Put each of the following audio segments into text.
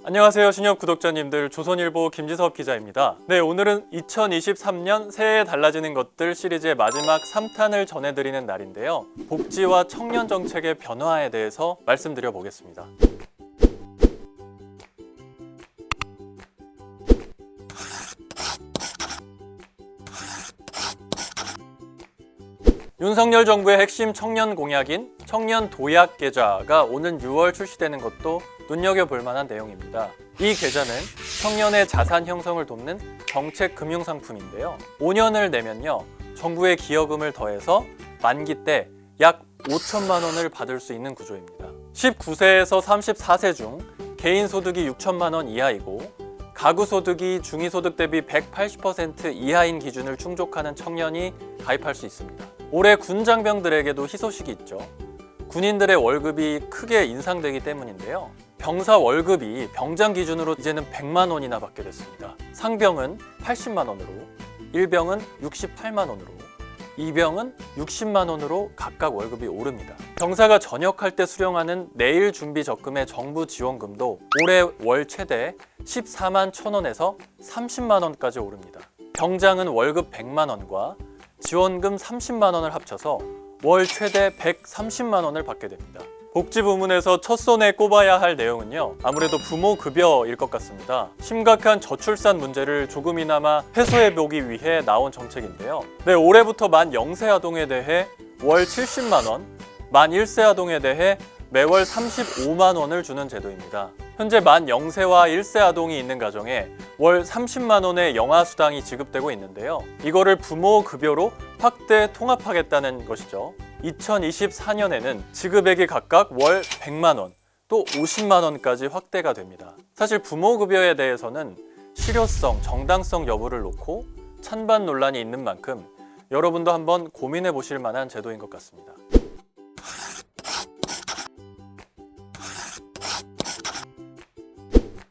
안녕하세요 신협 구독자님들, 조선일보 김지섭 기자입니다. 네, 오늘은 2023년 새해에 달라지는 것들 시리즈의 마지막 3탄을 전해드리는 날인데요. 복지와 청년 정책의 변화에 대해서 말씀드려 보겠습니다. 윤석열 정부의 핵심 청년 공약인 청년 도약 계좌가 오는 6월 출시되는 것도 눈여겨볼 만한 내용입니다. 이 계좌는 청년의 자산 형성을 돕는 정책 금융상품인데요. 5년을 내면요, 정부의 기여금을 더해서 만기 때 약 5천만 원을 받을 수 있는 구조입니다. 19세에서 34세 중 개인 소득이 6천만 원 이하이고 가구 소득이 중위소득 대비 180% 이하인 기준을 충족하는 청년이 가입할 수 있습니다. 올해 군장병들에게도 희소식이 있죠. 군인들의 월급이 크게 인상되기 때문인데요. 병사 월급이 병장 기준으로 이제는 100만 원이나 받게 됐습니다. 상병은 80만 원으로, 일병은 68만 원으로, 이병은 60만 원으로 각각 월급이 오릅니다. 병사가 전역할 때 수령하는 내일 준비 적금의 정부 지원금도 올해 월 최대 14만 1천 원에서 30만 원까지 오릅니다. 병장은 월급 100만 원과 지원금 30만 원을 합쳐서 월 최대 130만 원을 받게 됩니다. 복지 부문에서 첫손에 꼽아야 할 내용은요, 아무래도 부모 급여일 것 같습니다. 심각한 저출산 문제를 조금이나마 해소해보기 위해 나온 정책인데요. 네, 올해부터 만 0세 아동에 대해 월 70만 원, 만 1세 아동에 대해 매월 35만 원을 주는 제도입니다. 현재 만 0세와 1세 아동이 있는 가정에 월 30만 원의 영아수당이 지급되고 있는데요. 이거를 부모 급여로 확대 통합하겠다는 것이죠. 2024년에는 지급액이 각각 월 100만 원, 또 50만 원까지 확대가 됩니다. 사실 부모 급여에 대해서는 실효성, 정당성 여부를 놓고 찬반 논란이 있는 만큼 여러분도 한번 고민해 보실 만한 제도인 것 같습니다.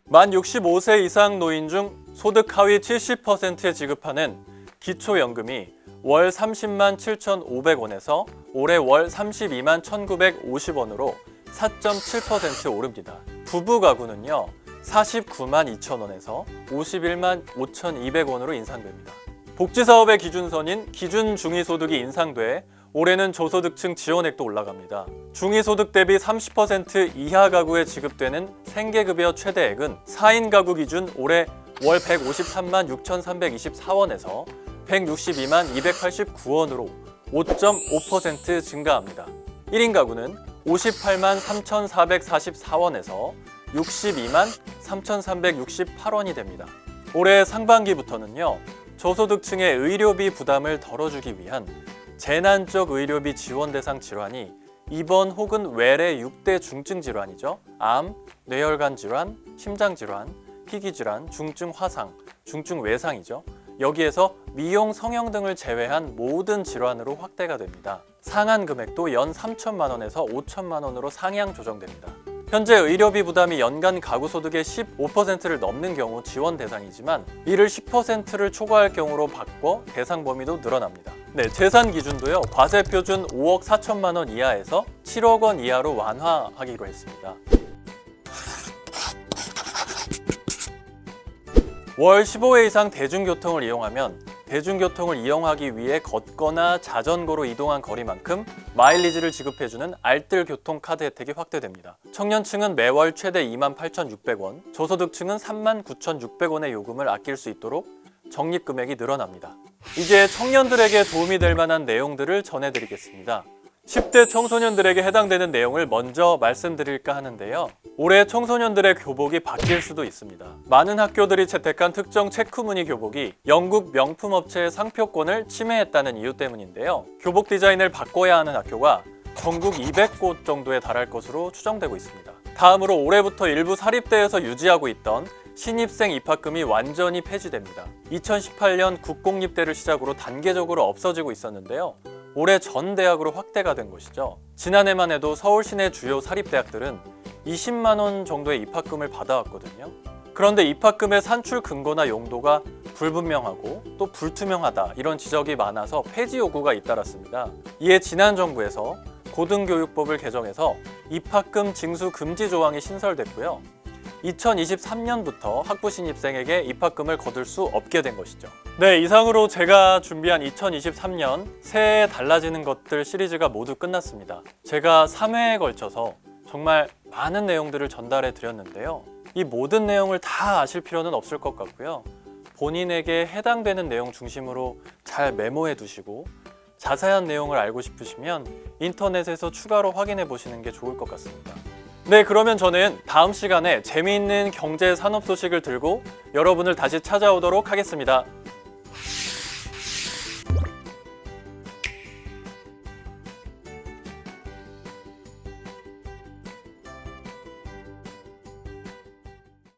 만 65세 이상 노인 중 소득 하위 70%에 지급하는 기초연금이 월 30만 7,500원에서 올해 월 32만 1,950원으로 4.7% 오릅니다. 부부 가구는요, 49만 2천원에서 51만 5,200원으로 인상됩니다. 복지사업의 기준선인 기준 중위소득이 인상돼 올해는 저소득층 지원액도 올라갑니다. 중위소득 대비 30% 이하 가구에 지급되는 생계급여 최대액은 4인 가구 기준 올해 월 153만 6,324원에서 162만 289원으로 5.5% 증가합니다. 1인 가구는 58만 3,444원에서 62만 3,368원이 됩니다. 올해 상반기부터는요, 저소득층의 의료비 부담을 덜어주기 위한 재난적 의료비 지원 대상 질환이 입원 혹은 외래 6대 중증 질환이죠. 암, 뇌혈관 질환, 심장 질환, 희귀 질환, 중증 화상, 중증 외상이죠. 여기에서 미용, 성형 등을 제외한 모든 질환으로 확대가 됩니다. 상한 금액도 연 3천만 원에서 5천만 원으로 상향 조정됩니다. 현재 의료비 부담이 연간 가구 소득의 15%를 넘는 경우 지원 대상이지만 이를 10%를 초과할 경우로 바꿔 대상 범위도 늘어납니다. 네, 재산 기준도요, 과세 표준 5억 4천만 원 이하에서 7억 원 이하로 완화하기로 했습니다. 월 15회 이상 대중교통을 이용하면 대중교통을 이용하기 위해 걷거나 자전거로 이동한 거리만큼 마일리지를 지급해주는 알뜰 교통카드 혜택이 확대됩니다. 청년층은 매월 최대 28,600원, 저소득층은 39,600원의 요금을 아낄 수 있도록 적립금액이 늘어납니다. 이제 청년들에게 도움이 될 만한 내용들을 전해드리겠습니다. 10대 청소년들에게 해당되는 내용을 먼저 말씀드릴까 하는데요. 올해 청소년들의 교복이 바뀔 수도 있습니다. 많은 학교들이 채택한 특정 체크무늬 교복이 영국 명품 업체의 상표권을 침해했다는 이유 때문인데요. 교복 디자인을 바꿔야 하는 학교가 전국 200곳 정도에 달할 것으로 추정되고 있습니다. 다음으로 올해부터 일부 사립대에서 유지하고 있던 신입생 입학금이 완전히 폐지됩니다. 2018년 국공립대를 시작으로 단계적으로 없어지고 있었는데요. 올해 전 대학으로 확대가 된 것이죠. 지난해만 해도 서울 시내 주요 사립대학들은 20만 원 정도의 입학금을 받아왔거든요. 그런데 입학금의 산출 근거나 용도가 불분명하고 또 불투명하다, 이런 지적이 많아서 폐지 요구가 잇따랐습니다. 이에 지난 정부에서 고등교육법을 개정해서 입학금 징수 금지 조항이 신설됐고요. 2023년부터 학부 신입생에게 입학금을 거둘 수 없게 된 것이죠. 네, 이상으로 제가 준비한 2023년 새해에 달라지는 것들 시리즈가 모두 끝났습니다. 제가 3회에 걸쳐서 정말 많은 내용들을 전달해 드렸는데요. 이 모든 내용을 다 아실 필요는 없을 것 같고요. 본인에게 해당되는 내용 중심으로 잘 메모해 두시고 자세한 내용을 알고 싶으시면 인터넷에서 추가로 확인해 보시는 게 좋을 것 같습니다. 네, 그러면 저는 다음 시간에 재미있는 경제 산업 소식을 들고 여러분을 다시 찾아오도록 하겠습니다.